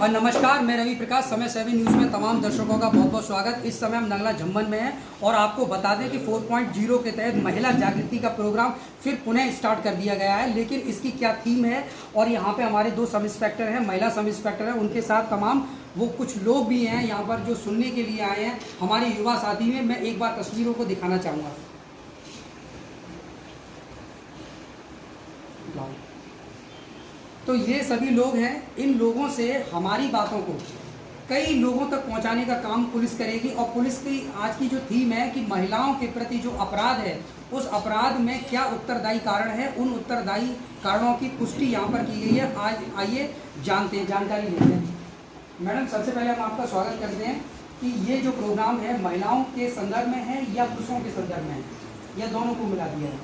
और नमस्कार, मैं रवि प्रकाश, समय 7 न्यूज़ में तमाम दर्शकों का बहुत बहुत स्वागत। इस समय हम नंगला झम्मन में हैं और आपको बता दें कि 4.0 के तहत महिला जागृति का प्रोग्राम फिर पुनः स्टार्ट कर दिया गया है। लेकिन इसकी क्या थीम है, और यहाँ पे हमारे 2 सब इंस्पेक्टर हैं, महिला सब इंस्पेक्टर हैं, उनके साथ तमाम वो कुछ लोग भी हैं यहाँ पर जो सुनने के लिए आए हैं हमारे युवा साथी में। मैं एक बार तस्वीरों को दिखाना चाहूँगा। तो ये सभी लोग हैं। इन लोगों से हमारी बातों को कई लोगों तक पहुंचाने का काम पुलिस करेगी। और पुलिस की आज की जो थीम है कि महिलाओं के प्रति जो अपराध है, उस अपराध में क्या उत्तरदायी कारण है, उन उत्तरदायी कारणों की पुष्टि यहाँ पर की गई है। आज आइए जानते हैं, जानकारी लेते हैं। मैडम, सबसे पहले हम आपका स्वागत करते हैं कि ये जो प्रोग्राम है महिलाओं के संदर्भ में है या पुरुषों के संदर्भ में है, या दोनों को मिला दिया है?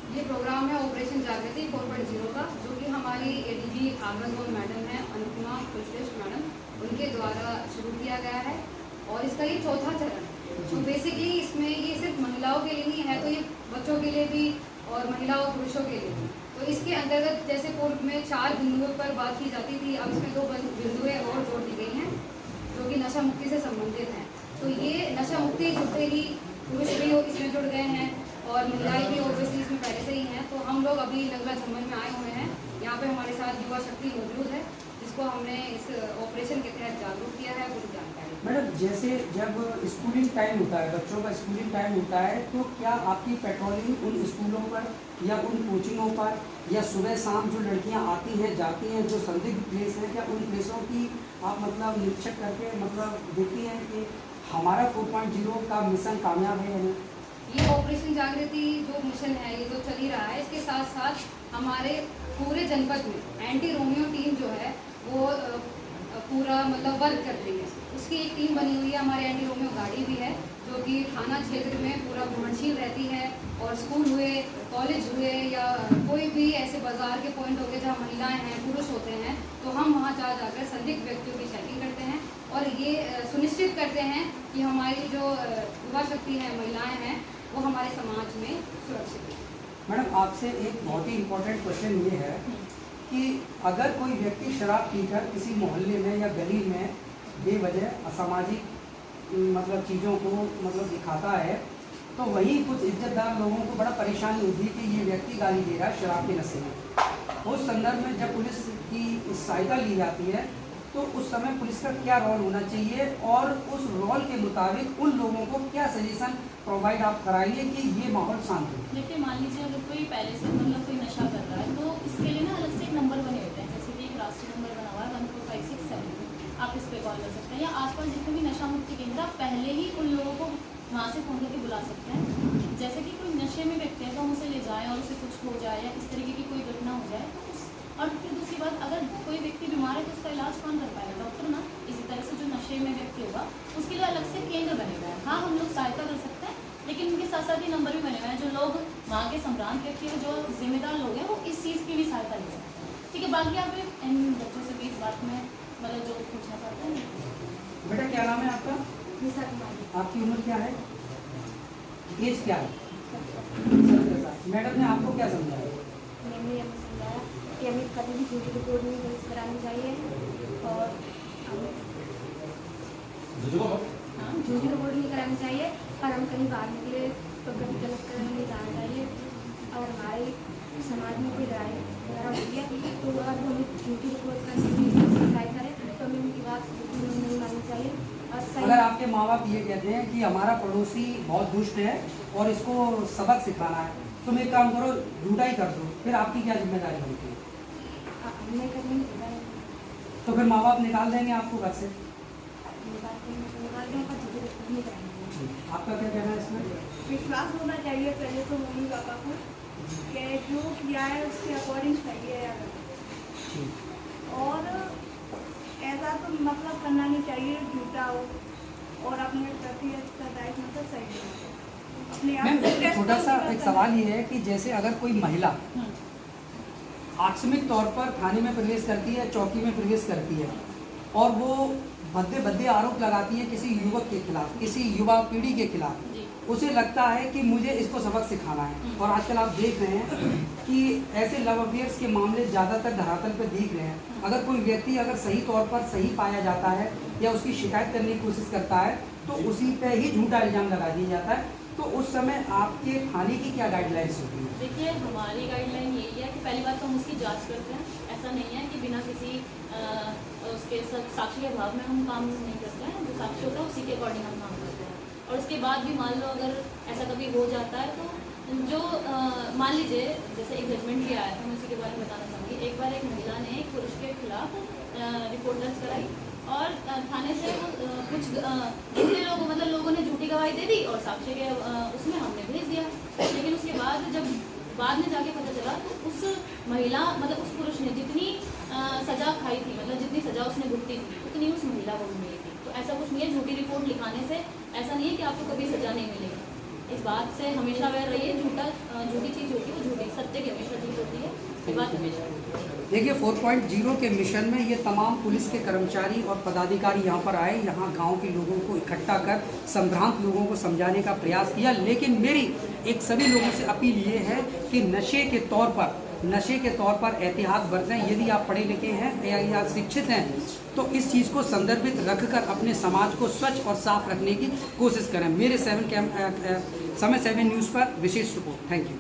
ये प्रोग्राम है ऑपरेशन जागृति 4.0 का, जो कि हमारी एडीजी आगरा जोन मैडम है अनुपमा कुशलेश मैडम, उनके द्वारा शुरू किया गया है। और इसका ये चौथा चरण है। तो बेसिकली इसमें ये सिर्फ महिलाओं के लिए नहीं है, तो ये बच्चों के लिए भी और महिलाओं और पुरुषों के लिए भी। तो इसके अंतर्गत जैसे पूर्व में 4 बिंदुओं पर बात की जाती थी, अब इसमें 2 बिंदुएं और जोड़ दी गई हैं जो कि नशा मुक्ति से संबंधित हैं। तो ये नशा मुक्ति जुड़ते ही पुरुष भी इसमें जुड़ गए हैं और महिलाएं भी ऑब्वियसली इसमें पहले से ही हैं। तो हम लोग अभी नंगला झम्मन में आए हुए हैं। यहाँ पे हमारे साथ युवा शक्ति मौजूद है, जिसको हमने इस ऑपरेशन के तहत जागरूक किया है। पूरी जानकारी मैडम, जैसे जब स्कूलिंग टाइम होता है, बच्चों का स्कूलिंग टाइम होता है, तो क्या आपकी पेट्रोलिंग उन स्कूलों पर या उन कोचिंगों पर या सुबह शाम जो लड़कियां आती हैं जाती हैं, जो संदिग्ध प्लेस है, क्या उन प्लेसों की आप मतलब निरीक्षक करके मतलब देखती हैं कि हमारा 4.0 का मिशन कामयाब है या नहीं? ये ऑपरेशन जागृति जो मिशन है ये तो चल ही रहा है। इसके साथ साथ हमारे पूरे जनपद में एंटी रोमियो टीम जो है वो पूरा मतलब वर्क कर रही है। उसकी एक टीम बनी हुई है, हमारे एंटी रोमियो गाड़ी भी है, जो कि थाना क्षेत्र में पूरा भ्रमणशील रहती है। और स्कूल हुए, कॉलेज हुए या कोई भी ऐसे बाजार के पॉइंट हो गए जहाँ महिलाएं हैं, पुरुष होते हैं, तो हम वहाँ जा जाकर संदिग्ध व्यक्तियों की चेकिंग करते हैं और ये सुनिश्चित करते हैं कि हमारी जो युवा शक्ति है, महिलाएं हैं, वो हमारे समाज में सुरक्षित है। मैडम, आपसे एक बहुत ही इम्पोर्टेंट क्वेश्चन ये है कि अगर कोई व्यक्ति शराब पीकर किसी मोहल्ले में या गली में बेवजह असामाजिक मतलब चीज़ों को मतलब दिखाता है, तो वही कुछ इज्जतदार लोगों को बड़ा परेशानी होती है कि ये व्यक्ति गाली दे रहा है शराब के नशे में। उस संदर्भ में जब पुलिस की सहायता ली जाती है, तो उस समय पुलिस का क्या रोल होना चाहिए और उस रोल के मुताबिक उन लोगों को क्या सजेशन प्रोवाइड आप कराइए कि ये माहौल शांत हो? देखिए, मान लीजिए अगर कोई पहले से मतलब कोई नशा कर रहा है, तो इसके लिए ना अलग से एक नंबर बने होते हैं। जैसे कि एक राष्ट्रीय नंबर बना हुआ है 14567, आप इस पर कॉल कर सकते हैं। या आसपास जितने भी नशा मुक्ति केंद्र, आप पहले ही उन लोगों को वहाँ से फ़ोन करके बुला सकते हैं। जैसे कि कोई नशे में व्यक्ति है तो हम उसे ले जाएँ और उसे कुछ हो जाए या इस तरीके की कोई घटना हो जाए तो उस। और फिर दूसरी बात, अगर कोई व्यक्ति बीमार है तो उसका इलाज कौन कर पाएगा? डॉक्टर ना। इसी तरह से जो नशे में व्यक्ति होगा उसके लिए अलग से केंद्र बनेगा। हाँ, हम लोग सहायता कर सकते हैं, लेकिन उनके साथ साथ ये नंबर भी बने हुए हैं। जो लोग वहाँ के संभ्रांत व्यक्ति हैं, जो जिम्मेदार लोग हैं, वो इस चीज़ की भी सहायता ले सकते हैं। ठीक है, बाकी आप इन बच्चों से भी इस बात में मतलब जो पूछना चाहते हैं। बेटा, क्या नाम है आपका? निशा कुमारी। आपकी उम्र क्या है, एज क्या है? मैडम ने आपको क्या समझाया? मैंने ये समझाया कि हमें कभी भी झूठी रिपोर्ट नहीं दर्ज करानी चाहिए और हमें झूठी रिपोर्ट नहीं करानी चाहिए, और हम कहीं बाहर निकले तो कभी गलत कदम नहीं जाना चाहिए। और हमारे समाज में कोई लड़ाई वगैरह होती है तो अगर हमें झूठी रिपोर्ट करने की ट्राई करें तो हमें उनकी बात बिल्कुल नहीं माननी चाहिए। और सही, अगर आपके माँ बाप ये कहते हैं कि हमारा पड़ोसी बहुत दुष्ट है और इसको सबक सिखाना है, तुम एक काम करो, झूठा ही कर दो, फिर आपकी क्या जिम्मेदारी बनती है? हमने कहीं नहीं तो फिर माँ बाप निकाल देंगे आपको घर से। आपका क्या कहना है इसमें? विश्वास होना चाहिए पहले तो मम्मी पापा को कि जो किया है उसके अकॉर्डिंग सही है या गलत। और ऐसा तो मतलब करना नहीं चाहिए झूठा हो और अपने प्रति उत्तरदायित्व मतलब सही हो। मैम, छोटा सा एक सवाल ये है कि जैसे अगर कोई महिला आकस्मिक तौर पर थाने में प्रवेश करती है, चौकी में प्रवेश करती है, और वो भद्दे भद्दे आरोप लगाती हैं किसी युवक के खिलाफ, किसी युवा पीढ़ी के खिलाफ, जी। उसे लगता है कि मुझे इसको सबक सिखाना है। और आजकल आप देख रहे हैं कि ऐसे लव अफेयर्स के मामले ज़्यादातर धरातल पर दिख रहे हैं। अगर कोई व्यक्ति अगर सही तौर पर सही पाया जाता है या उसकी शिकायत करने की कोशिश करता है तो उसी पे ही झूठा इल्ज़ाम लगा दिया जाता है। तो उस समय आपके थाने की क्या गाइडलाइंस होती है? देखिए, हमारी गाइडलाइन यही है कि पहली बात तो हम उसकी जांच करते हैं। ऐसा नहीं है कि बिना किसी उसके साक्षी के अभाव में हम काम नहीं करते हैं। जो साक्षी होता है उसी के अकॉर्डिंग हम काम करते हैं। और उसके बाद भी मान लो अगर ऐसा कभी हो जाता है तो जो मान लीजिए जैसे एक जजमेंट भी आया था, मैं उसी के बारे में बताना चाहूँगी। एक बार एक महिला ने एक पुरुष के खिलाफ रिपोर्ट दर्ज कराई और थाने से कुछ झूठे लोगों ने झूठी गवाही दे दी और साक्ष्य के उसमें हमने भेज दिया। लेकिन उसके बाद जब बाद में जाके पता चला तो उस महिला उस पुरुष ने जितनी सज़ा खाई थी, जितनी सज़ा उसने भुगती थी उतनी उस महिला को भी मिली थी। तो ऐसा कुछ नहीं है, झूठी रिपोर्ट लिखाने से ऐसा नहीं है कि आपको कभी सज़ा नहीं मिलेगी। इस बात से हमेशा अवेयर रहिए। झूठी चीज़ होती है वो झूठी, सत्य की हमेशा जीत होती है। ये बात हमेशा देखिए 4.0 के मिशन में ये तमाम पुलिस के कर्मचारी और पदाधिकारी यहाँ पर आए, यहाँ गांव के लोगों को इकट्ठा कर संभ्रांत लोगों को समझाने का प्रयास किया। लेकिन मेरी एक सभी लोगों से अपील ये है कि नशे के तौर पर एहतियात बरतें। यदि आप पढ़े लिखे हैं या शिक्षित हैं तो इस चीज़ को संदर्भित रखकर अपने समाज को स्वच्छ और साफ रखने की कोशिश करें। मेरे समय 7 न्यूज़ पर विशेष रिपोर्ट। Thank you.